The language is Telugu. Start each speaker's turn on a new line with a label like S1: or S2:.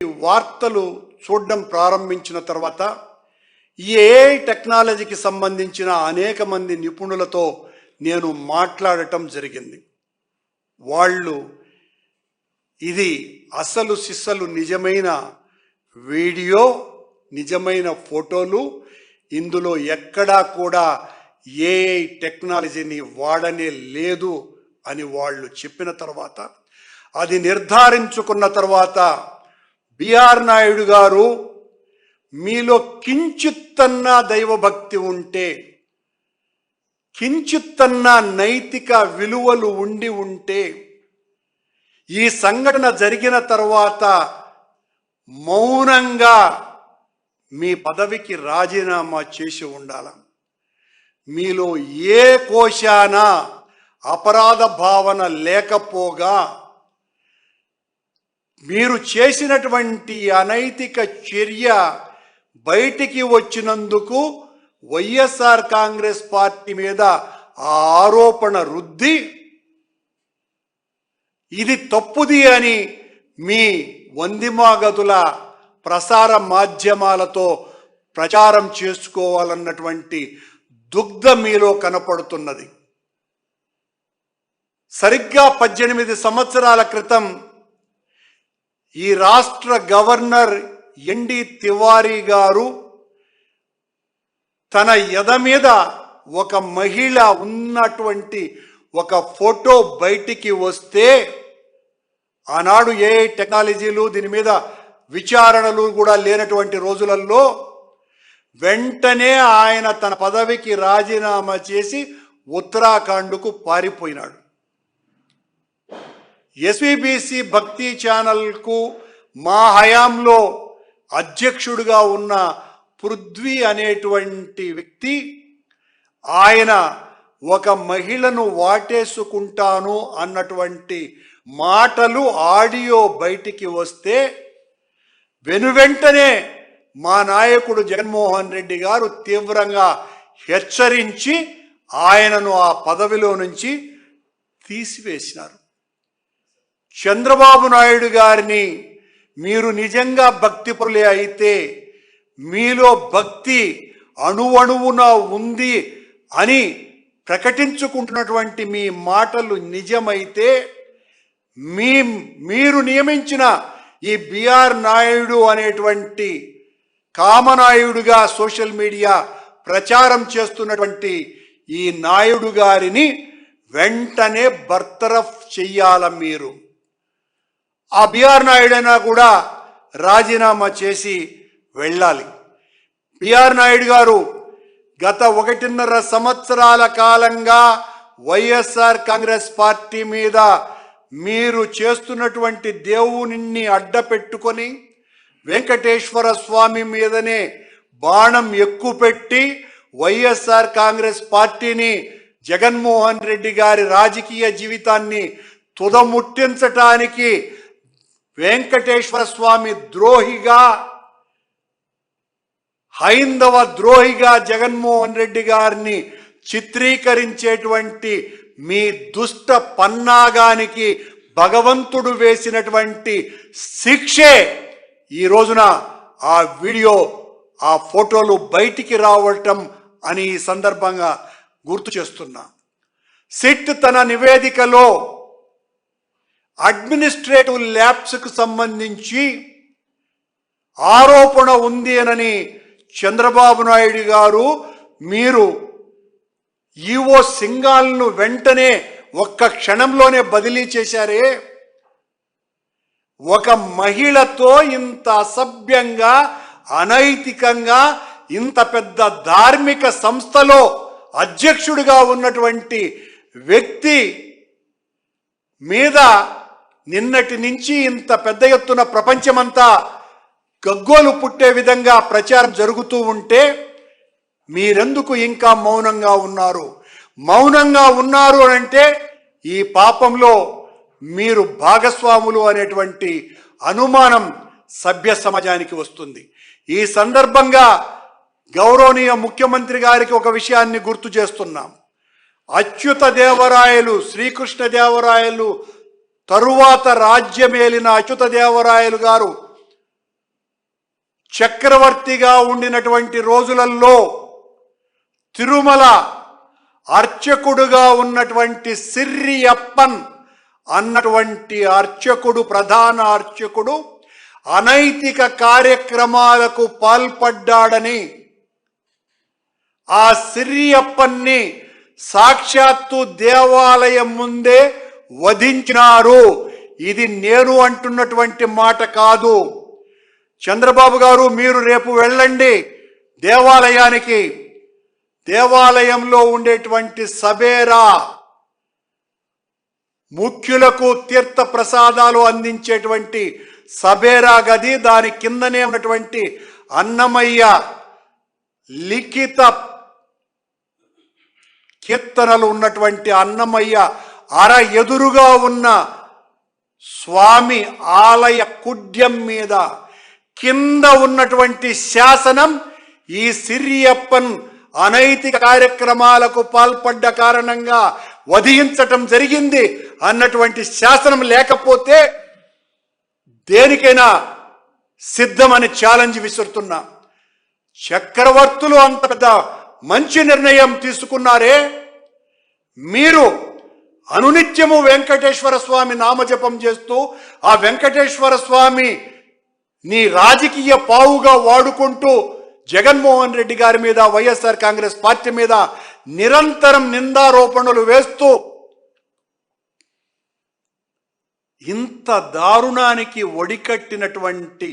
S1: వార్తలు చూడడం ప్రారంభించిన తర్వాత ఈ ఏఐ టెక్నాలజీకి సంబంధించిన అనేక మంది నిపుణులతో నేను మాట్లాడటం జరిగింది. వాళ్ళు ఇది అసలు సిస్సలు నిజమైన వీడియో, నిజమైన ఫోటోలు, ఇందులో ఎక్కడా కూడా ఏఐ టెక్నాలజీని వాడనే లేదు అని వాళ్ళు చెప్పిన తర్వాత, అది నిర్ధారించుకున్న తర్వాత బిఆర్ నాయుడు గారు, మీలో కించిత్తన్నా దైవభక్తి ఉంటే, కించిత్తన్నా నైతిక విలువలు ఉంటే ఈ సంఘటన జరిగిన తర్వాత మౌనంగా మీ పదవికి రాజీనామా చేసి ఉండాలి. మీలో ఏ కోశాన అపరాధ భావన లేకపోగా మీరు చేసినటువంటి అనైతిక చర్య బయటికి వచ్చినందుకు వైఎస్ఆర్ కాంగ్రెస్ పార్టీ మీద ఆ ఆరోపణ రుద్ది ఇది తప్పుది అని మీ వందిమాగతుల ప్రసార మాధ్యమాలతో ప్రచారం చేసుకోవాలన్నటువంటి దుగ్ధ మీలో కనపడుతున్నది. సరిగ్గా 18 సంవత్సరాల క్రితం ఈ రాష్ట్ర గవర్నర్ ఎన్డి తివారీ గారు తన ఎద మీద ఒక మహిళ ఉన్నటువంటి ఒక ఫోటో బయటికి వస్తే, ఆనాడు ఏ టెక్నాలజీలు దీని మీద విచారణలు కూడా లేనటువంటి రోజులలో వెంటనే ఆయన తన పదవికి రాజీనామా చేసి ఉత్తరాఖండ్కు పారిపోయినాడు. ఎస్వీబీసీ భక్తి ఛానల్కు మా హయాంలో అధ్యక్షుడిగా ఉన్న పృథ్వీ అనేటువంటి వ్యక్తి, ఆయన ఒక మహిళను వాటేసుకుంటాను అన్నటువంటి మాటలు ఆడియో బయటికి వస్తే వెనువెంటనే మా నాయకుడు జగన్మోహన్ రెడ్డి గారు తీవ్రంగా హెచ్చరించి ఆయనను ఆ పదవిలో నుంచి తీసివేసినారు. చంద్రబాబు నాయుడు గారిని మీరు నిజంగా భక్తిపరులే అయితే, మీలో భక్తి అణువణువున ఉంది అని ప్రకటించుకుంటున్నటువంటి మీ మాటలు నిజమైతే, మీరు నియమించిన ఈ బిఆర్ నాయుడు అనేటువంటి కామనాయుడుగా సోషల్ మీడియా ప్రచారం చేస్తున్నటువంటి ఈ నాయుడు గారిని వెంటనే బర్తరఫ్ చెయ్యాల. మీరు ఆ బిఆర్ నాయుడైనా కూడా రాజీనామా చేసి వెళ్ళాలి. బిఆర్ నాయుడు గారు గత 1.5 సంవత్సరాల కాలంగా వైఎస్ఆర్ కాంగ్రెస్ పార్టీ మీద మీరు చేస్తున్నటువంటి దేవునిని అడ్డపెట్టుకొని వెంకటేశ్వర స్వామి మీదనే బాణం ఎక్కుపెట్టి వైఎస్ఆర్ కాంగ్రెస్ పార్టీని, జగన్మోహన్ రెడ్డి గారి రాజకీయ జీవితాన్ని తుదముట్టించటానికి వెంకటేశ్వర స్వామి ద్రోహిగా, హైందవ ద్రోహిగా జగన్మోహన్ రెడ్డి గారిని చిత్రీకరించేటువంటి మీ దుష్ట పన్నాగానికి భగవంతుడు వేసినటువంటి శిక్షే ఈ రోజున ఆ వీడియో, ఆ ఫోటోలు బయటికి రావటం అని ఈ సందర్భంగా గుర్తు చేస్తున్నా. సిట్ తన నివేదికలో అడ్మినిస్ట్రేటివ్ ల్యాబ్స్కు సంబంధించి ఆరోపణ ఉంది అని చంద్రబాబు నాయుడు గారు, మీరు ఈవో సింగాల్ను వెంటనే ఒక్క క్షణంలోనే బదిలీ చేశారే, ఒక మహిళతో ఇంత అసభ్యంగా, అనైతికంగా, ఇంత పెద్ద ధార్మిక సంస్థలో అధ్యక్షుడిగా ఉన్నటువంటి వ్యక్తి మీద నిన్నటి నుంచి ఇంత పెద్ద ఎత్తున ప్రపంచమంతా గగ్గోలు పుట్టే విధంగా ప్రచారం జరుగుతూ ఉంటే మీరెందుకు ఇంకా మౌనంగా ఉన్నారు? మౌనంగా ఉన్నారు అంటే ఈ పాపంలో మీరు భాగస్వాములు అనేటువంటి అనుమానం సభ్య సమాజానికి వస్తుంది. ఈ సందర్భంగా గౌరవనీయ ముఖ్యమంత్రి గారికి ఒక విషయాన్ని గుర్తు చేస్తున్నాం. అచ్యుత దేవరాయలు, శ్రీకృష్ణ దేవరాయలు తరువాత రాజ్యమేలిన అచ్యుత దేవరాయలు గారు చక్రవర్తిగా ఉండినటువంటి రోజులలో తిరుమల అర్చకుడుగా ఉన్నటువంటి సిర్రియప్పన్ అన్నటువంటి అర్చకుడు, ప్రధాన అర్చకుడు అనైతిక కార్యక్రమాలకు పాల్పడ్డాడని ఆ సిర్రియప్పన్ని సాక్షాత్తు దేవాలయం ముందే వధించినారు. ఇది నేను అంటున్నటువంటి మాట కాదు. చంద్రబాబు గారు, మీరు రేపు వెళ్ళండి దేవాలయానికి. దేవాలయంలో ఉండేటువంటి సబేరా, ముఖ్యులకు తీర్థ ప్రసాదాలు అందించేటువంటి సబేరా గది, దాని కిందనే ఉన్నటువంటి అన్నమయ్య లిఖిత కీర్తనలు ఉన్నటువంటి అన్నమయ్య అర ఎదురుగా ఉన్న స్వామి ఆలయ కుడ్యం మీద కింద ఉన్నటువంటి శాసనం ఈ సిరియప్పన్ అనైతిక కార్యక్రమాలకు పాల్పడ్డ కారణంగా వధించటం జరిగింది అన్నటువంటి శాసనం లేకపోతే దేనికైనా సిద్ధమని ఛాలెంజ్ విసురుతున్నా. చక్రవర్తులు అంత పెద్ద మంచి నిర్ణయం తీసుకున్నారే, మీరు అనునిత్యము వెంకటేశ్వర స్వామి నామజపం చేస్తూ ఆ వెంకటేశ్వర స్వామి నీ రాజకీయ పావుగా వాడుకుంటూ జగన్మోహన్ రెడ్డి గారి మీద, వైఎస్ఆర్ కాంగ్రెస్ పార్టీ మీద నిరంతరం నిందారోపణలు వేస్తూ ఇంత దారుణానికి ఒడికట్టినటువంటి